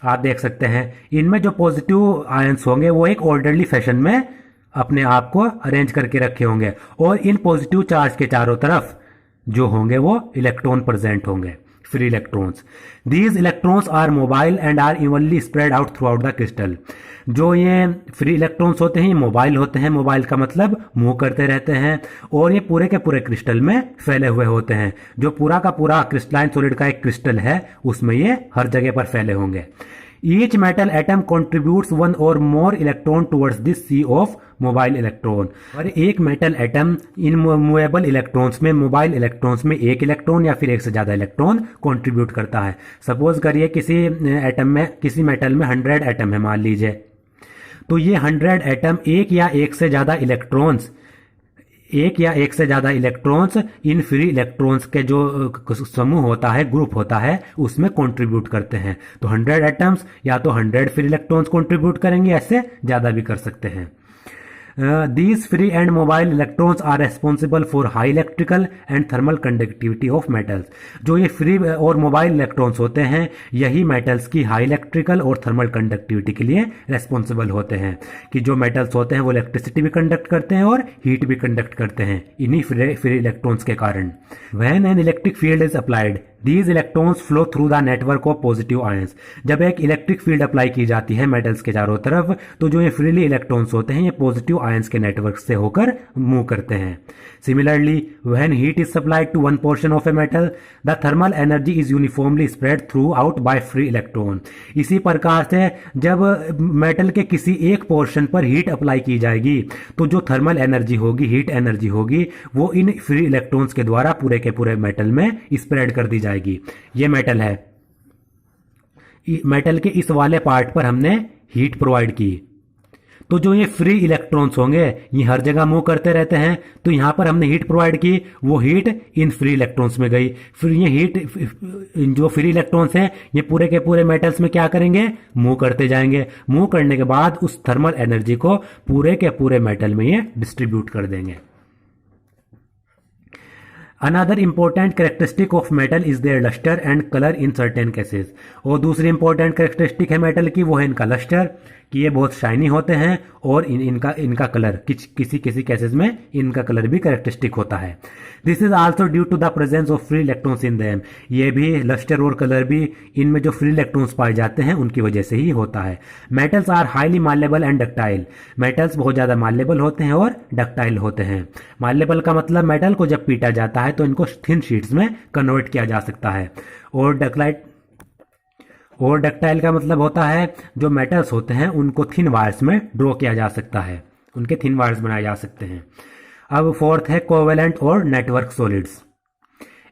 आप देख सकते हैं इनमें जो पॉजिटिव आयंस होंगे वो एक ऑर्डरली फैशन में अपने आप को अरेंज करके रखे होंगे और इन पॉजिटिव चार्ज के चारों तरफ जो होंगे वो इलेक्ट्रॉन प्रेजेंट होंगे, free electrons. These electrons are mobile and are evenly spread out throughout the crystal. जो ये फ्री इलेक्ट्रॉन्स होते हैं ये मोबाइल होते हैं, मोबाइल का मतलब मूव करते रहते हैं और ये पूरे के पूरे क्रिस्टल में फैले हुए होते हैं। जो पूरा का पूरा क्रिस्टलाइन सॉलिड का एक क्रिस्टल है उसमें ये हर जगह पर फैले होंगे। Each metal atom contributes one और more electron towards this sea of mobile electron. और एक मेटल एटम इन मूवेबल इलेक्ट्रॉन्स में, मोबाइल इलेक्ट्रॉन्स में एक इलेक्ट्रॉन या फिर एक से ज्यादा इलेक्ट्रॉन कंट्रीब्यूट करता है। सपोज करिए किसी एटम में, किसी मेटल में 100 एटम है मान लीजिए, तो ये 100 एटम एक या एक से ज्यादा इलेक्ट्रॉन्स इन फ्री इलेक्ट्रॉन्स के जो समूह होता है, ग्रुप होता है, उसमें कंट्रीब्यूट करते हैं। तो 100 एटम्स या तो 100 फ्री इलेक्ट्रॉन्स कंट्रीब्यूट करेंगे, ऐसे ज्यादा भी कर सकते हैं। These free and mobile electrons are responsible for high electrical and thermal conductivity of metals। जो ये फ्री और मोबाइल इलेक्ट्रॉन्स होते हैं यही मेटल्स की हाई इलेक्ट्रिकल और थर्मल कंडक्टिविटी के लिए रेस्पॉन्सिबल होते हैं, कि जो मेटल्स होते हैं वो इलेक्ट्रिसिटी भी कंडक्ट करते हैं और हीट भी कंडक्ट करते हैं इन्हीं फ्री इलेक्ट्रॉन्स के कारण। When an electric field is applied, These electrons flow through the network of positive ions। जब एक इलेक्ट्रिक फील्ड अप्लाई की जाती है मेटल्स के चारों तरफ तो जो ये फ्रीली इलेक्ट्रॉन्स होते हैं ये पॉजिटिव आयंस के नेटवर्क से होकर मूव करते हैं। Similarly when heat is supplied to one portion of a metal the thermal energy is uniformly spread throughout by free electron. इसी प्रकार से जब मेटल के किसी एक पोर्शन पर हीट अप्लाई की जाएगी तो जो थर्मल एनर्जी होगी, हीट एनर्जी होगी, वो इन फ्री इलेक्ट्रॉन्स के द्वारा पूरे के पूरे मेटल में स्प्रेड कर दी जाएगी। ये मेटल है, मेटल के इस वाले पार्ट पर हमने हीट प्रोवाइड की, तो जो ये फ्री इलेक्ट्रॉन्स होंगे ये हर जगह मूव करते रहते हैं, तो यहां पर हमने हीट प्रोवाइड की, वो हीट इन फ्री इलेक्ट्रॉन्स में गई। फिर ये हीट जो फ्री इलेक्ट्रॉन्स हैं ये पूरे के पूरे मेटल्स में क्या करेंगे, मूव करते जाएंगे। मूव करने के बाद उस थर्मल एनर्जी को पूरे के पूरे मेटल में ये डिस्ट्रीब्यूट कर देंगे। Another important characteristic of metal is their luster and color in certain cases। और दूसरी important characteristic है मेटल की, वो है इनका लस्टर, कि ये बहुत शाइनी होते हैं और इनका कलर किसी केसेस में इनका कलर भी कैरेक्टरिस्टिक होता है। This is also due to the presence of free electrons in them. ये भी लस्टर और कलर भी इनमें जो फ्री इलेक्ट्रॉन्स पाए जाते हैं उनकी वजह से ही होता है। Metals are highly malleable and ductile. Metals बहुत ज्यादा मालेबल होते हैं और डक्टाइल होते हैं। मालेबल का मतलब मेटल को जब पीटा जाता है तो इनको थिन शीट्स में कन्वर्ट किया जा सकता है, और डक्टाइल का मतलब होता है जो मेटल्स होते हैं उनको थिन वायर्स में ड्रॉ किया जा सकता है, उनके थिन वायर्स बनाए जा सकते हैं। अब फोर्थ है कोवेलेंट और network solids.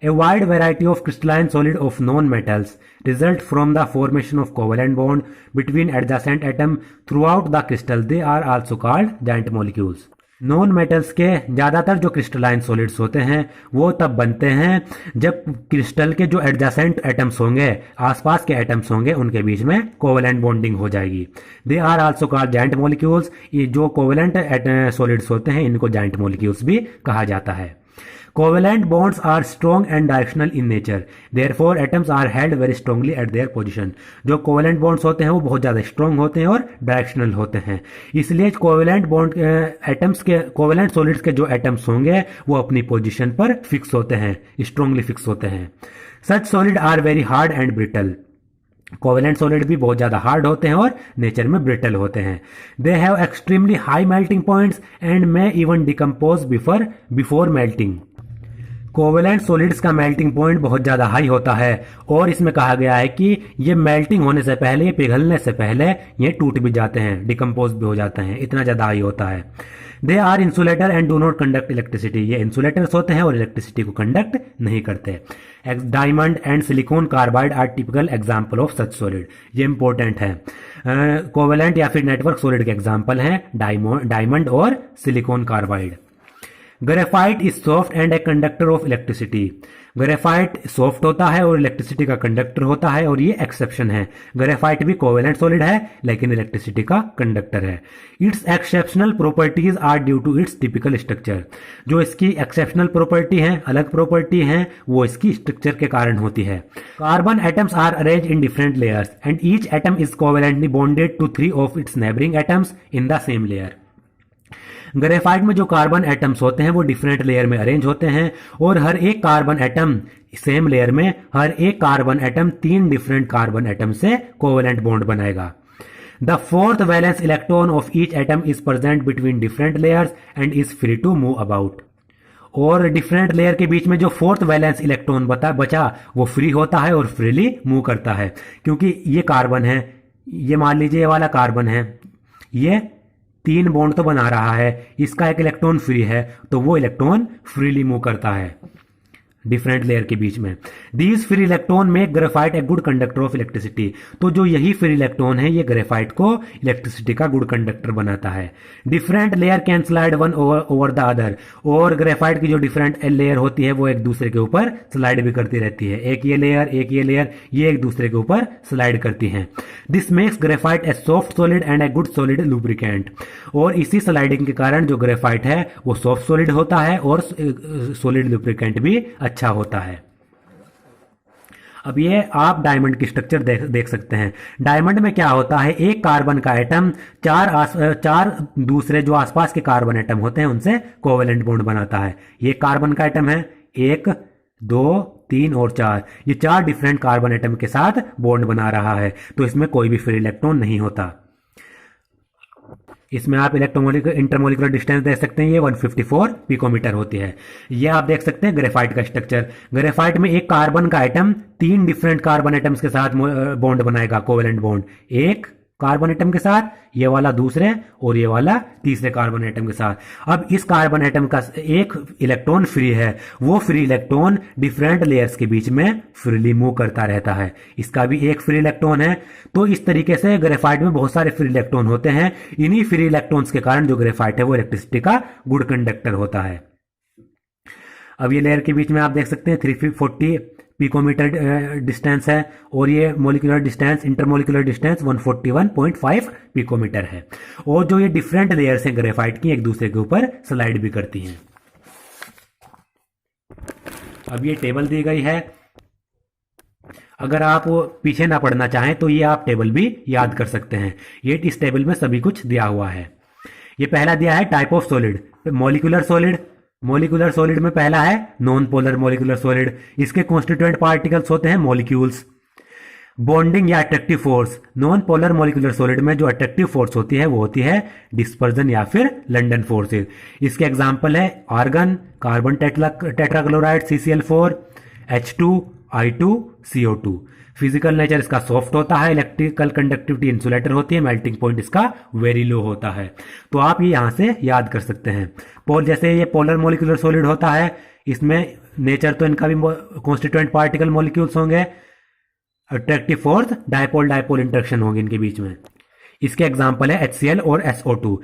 A wide variety of crystalline solid of known metals result from the formation of covalent bond between adjacent atom throughout the crystal. They are also called giant molecules। Non metals के ज्यादातर जो crystalline solids होते हैं वो तब बनते हैं जब क्रिस्टल के जो एडजेसेंट एटम्स होंगे, आसपास के एटम्स होंगे, उनके बीच में कोवेलेंट बॉन्डिंग हो जाएगी। They are also called giant molecules. ये जो कोवेलेंट सॉलिड्स होते हैं इनको जायंट मॉलिक्यूल्स भी कहा जाता है। Covalent bonds are strong and directional in nature, therefore atoms are held very strongly at their position। जो covalent bonds होते हैं वो बहुत ज्यादा strong होते हैं और directional होते हैं, इसलिए covalent bond एटम्स के, covalent solids के जो एटम्स होंगे वो अपनी पोजीशन पर फिक्स होते हैं, स्ट्रांगली फिक्स होते हैं। Such solid are very hard and brittle। Covalent solid भी बहुत ज्यादा हार्ड होते हैं और नेचर में ब्रिटल होते हैं। They have extremely high melting points and may even decompose before melting. Covalent solids का मेल्टिंग पॉइंट बहुत ज्यादा हाई होता है और इसमें कहा गया है कि ये मेल्टिंग होने से पहले, ये पिघलने से पहले ये टूट भी जाते हैं, डिकम्पोज भी हो जाते हैं, इतना ज्यादा हाई होता है। They are insulator and do not conduct electricity. ये इंसुलेटर्स होते हैं और इलेक्ट्रिसिटी को कंडक्ट नहीं करते। Diamond and silicon carbide are typical example of such solid. ये इंपॉर्टेंट है। कोवेलेंट या फिर नेटवर्क सॉलिड के एग्जाम्पल हैं डायमंड और silicon carbide. Graphite is soft and a conductor of electricity. Graphite soft होता है और इलेक्ट्रिसिटी का कंडक्टर होता है, और ये एक्सेप्शन है। ग्रेफाइट भी कोवेलेंट सॉलिड है लेकिन इलेक्ट्रिसिटी का कंडक्टर है। Its exceptional properties are due to its typical structure. जो इसकी एक्सेप्शनल प्रॉपर्टी है, अलग प्रॉपर्टी है, वो इसकी स्ट्रक्चर के कारण होती है। Carbon atoms are arrange in different layers and each atom is covalently bonded to 3 of its neighbouring atoms in the same layer. Graphite में जो कार्बन एटम्स होते हैं वो डिफरेंट लेयर में अरेंज होते हैं, और हर एक कार्बन एटम सेम लेयर में, हर एक carbon atom 3 different carbon atom से कोवेलेंट बॉन्ड बनाएगा। The fourth valence electron of each atom is present between different layers and is free to move about. और डिफरेंट लेयर के बीच में जो फोर्थ वैलेंस इलेक्ट्रॉन बचा वो फ्री होता है और फ्रीली मूव करता है, क्योंकि ये कार्बन है, ये मान लीजिए ये वाला कार्बन है, ये 3 बॉन्ड तो बना रहा है, इसका एक इलेक्ट्रॉन फ्री है, तो वो इलेक्ट्रॉन फ्रीली मूव करता है डिफरेंट लेयर के बीच में। These free electron make graphite a good conductor of electricity. तो जो यही फ्री इलेक्ट्रॉन है ये ग्रेफाइट को इलेक्ट्रिसिटी का गुड कंडक्टर बनाता है। Different layer can slide one over the other. और ग्रेफाइट की जो डिफरेंट लेयर होती है वो एक दूसरे के ऊपर स्लाइड भी करती रहती है। एक ये लेयर, एक ये लेयर, ये एक दूसरे के ऊपर स्लाइड करती हैं। This makes graphite A soft solid and a good solid lubricant. और इसी स्लाइडिंग के कारण जो ग्रेफाइट है वो सॉफ्ट सॉलिड होता है और सॉलिड लुब्रिकेंट भी अच्छा होता है। अब ये आप डायमंड की स्ट्रक्चर देख सकते हैं। डायमंड में क्या होता है, एक कार्बन का एटम चार दूसरे जो आसपास के कार्बन एटम होते हैं उनसे कोवेलेंट बॉन्ड बनाता है। ये कार्बन का एटम है 1, 2, 3 और 4, ये 4 डिफरेंट कार्बन एटम के साथ बॉन्ड बना रहा है, तो इसमें कोई भी फ्री इलेक्ट्रॉन नहीं होता। इसमें आप इंटरमोलिकुलर डिस्टेंस देख सकते हैं, ये 154 पिकोमीटर होती है। ये आप देख सकते हैं ग्रेफाइट का स्ट्रक्चर। ग्रेफाइट में एक कार्बन का एटम 3 डिफरेंट कार्बन एटम्स के साथ बॉन्ड बनाएगा, कोवेलेंट बॉन्ड। एक कार्बन एटम के साथ, ये वाला दूसरे, और ये वाला तीसरे कार्बन एटम के साथ। अब इस कार्बन एटम का एक इलेक्ट्रॉन फ्री है, वो फ्री इलेक्ट्रॉन डिफरेंट लेयर्स के बीच में फ्रीली मूव करता रहता है। इसका भी एक फ्री इलेक्ट्रॉन है। तो इस तरीके से ग्रेफाइट में बहुत सारे फ्री इलेक्ट्रॉन होते हैं। इन्हीं फ्री इलेक्ट्रॉन्स के कारण जो ग्रेफाइट है वो इलेक्ट्रिसिटी का गुड कंडक्टर होता है। अब ये लेयर के बीच में आप देख सकते हैं 340 पिकोमीटर डिस्टेंस है, और ये molecular distance, intermolecular distance 141.5 picometre है। और जो ये डिफरेंट लेयर्स हैं ग्रेफाइट की, एक दूसरे के ऊपर स्लाइड भी करती हैं। अब ये टेबल दी गई है, अगर आप पीछे ना पढ़ना चाहें तो ये आप टेबल भी याद कर सकते हैं। ये इस टेबल में सभी कुछ दिया हुआ है। ये पहला दिया है type of solid, molecular solid. Molecular solid में पहला है नॉन पोलर मॉलिक्यूलर सॉलिड। इसके कॉन्स्टिट्यूएंट पार्टिकल्स होते हैं मॉलिक्यूल्स। बॉन्डिंग या attractive force, non polar molecular solid में जो अट्रैक्टिव फोर्स होती है वो होती है डिस्पर्जन या फिर लंडन फोर्सेज। इसके एग्जांपल है argon, carbon tetrachloride CCl4, H2, I2, CO2। Physical nature इसका सॉफ्ट होता है, इलेक्ट्रिकल कंडक्टिविटी इंसुलेटर होती है, मेल्टिंग पॉइंट इसका वेरी लो होता है। तो आप ये यहां से याद कर सकते हैं। जैसे ये पोलर मॉलिक्यूलर सॉलिड होता है, इसमें नेचर तो इनका भी कॉन्स्टिट्यूएंट पार्टिकल मॉलिक्यूल्स होंगे, attractive force dipole dipole interaction होगी इनके बीच में। इसके एग्जाम्पल है HCl और SO2।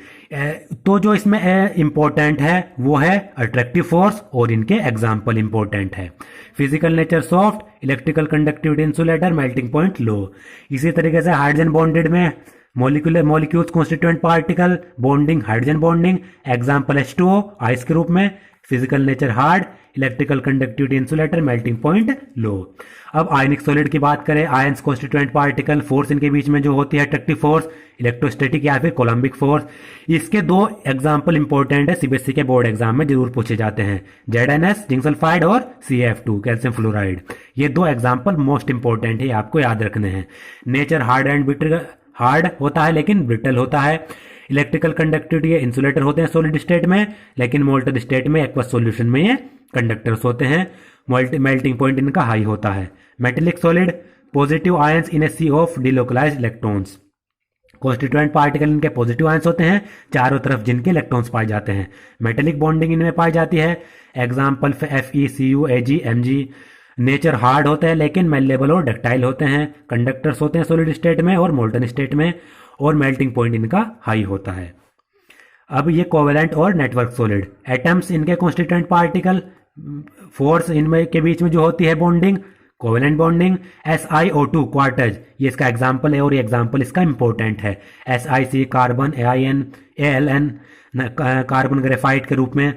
तो जो इसमें इंपॉर्टेंट है वो है अट्रैक्टिव फोर्स, और इनके एग्जाम्पल इंपॉर्टेंट है। Physical nature soft, electrical conductivity insulator, melting point low. इसी तरीके से हाइड्रोजन बॉन्डेड में molecules constituent particle, bonding hydrogen bonding, example H2O ice के रूप में, physical nature hard, electrical conductivity insulator, melting point low. अब ionic solid की बात करें, आयंस कॉन्स्टिट्यूएंट पार्टिकल, फोर्स इनके बीच में जो होती है अट्रैक्टिव फोर्स, इलेक्ट्रोस्टैटिक या फिर कोलम्बिक फोर्स। इसके 2 एग्जाम्पल इंपॉर्टेंट है, CBSE के बोर्ड एग्जाम में जरूर पूछे जाते हैं, ZnS जिंक सल्फाइड और CaF2 कैल्शियम फ्लोराइड। ये 2 एग्जाम्पल मोस्ट इंपॉर्टेंट है, आपको याद रखने हैं। Nature hard and brittle, hard होता है लेकिन ब्रिटल होता है। इलेक्ट्रिकल कंडक्टिविटी इंसुलेटर होते हैं सॉलिड स्टेट में, लेकिन मोल्टेड स्टेट में एक्वस सॉल्यूशन में ये कंडक्टर्स होते हैं। मेल्टिंग पॉइंट इनका हाई होता है। Metallic solid, positive ions in a sea of delocalised electrons. Constituent particle इनके पॉजिटिव आयंस होते हैं चारों तरफ जिनके इलेक्ट्रॉन्स पाए जाते हैं। मेटेलिक बॉन्डिंग इनमें पाई जाती है, example FeCu Ag Mg। Nature hard होता है लेकिन मेलेबल और डक्टाइल होते हैं। कंडक्टर्स होते हैं सॉलिड स्टेट में और मोल्टन स्टेट में, और मेल्टिंग पॉइंट इनका हाई होता है। अब ये कोवेलेंट और नेटवर्क सॉलिड, एटम्स इनके कॉन्स्टिट्यूएंट पार्टिकल, फोर्स इनमें के बीच में जो होती है bonding, covalent bonding, SiO2 quartz, ये इसका एग्जाम्पल है और ये एग्जाम्पल इसका इंपॉर्टेंट है। SiC carbon, AIN, ALN carbon graphite के रूप में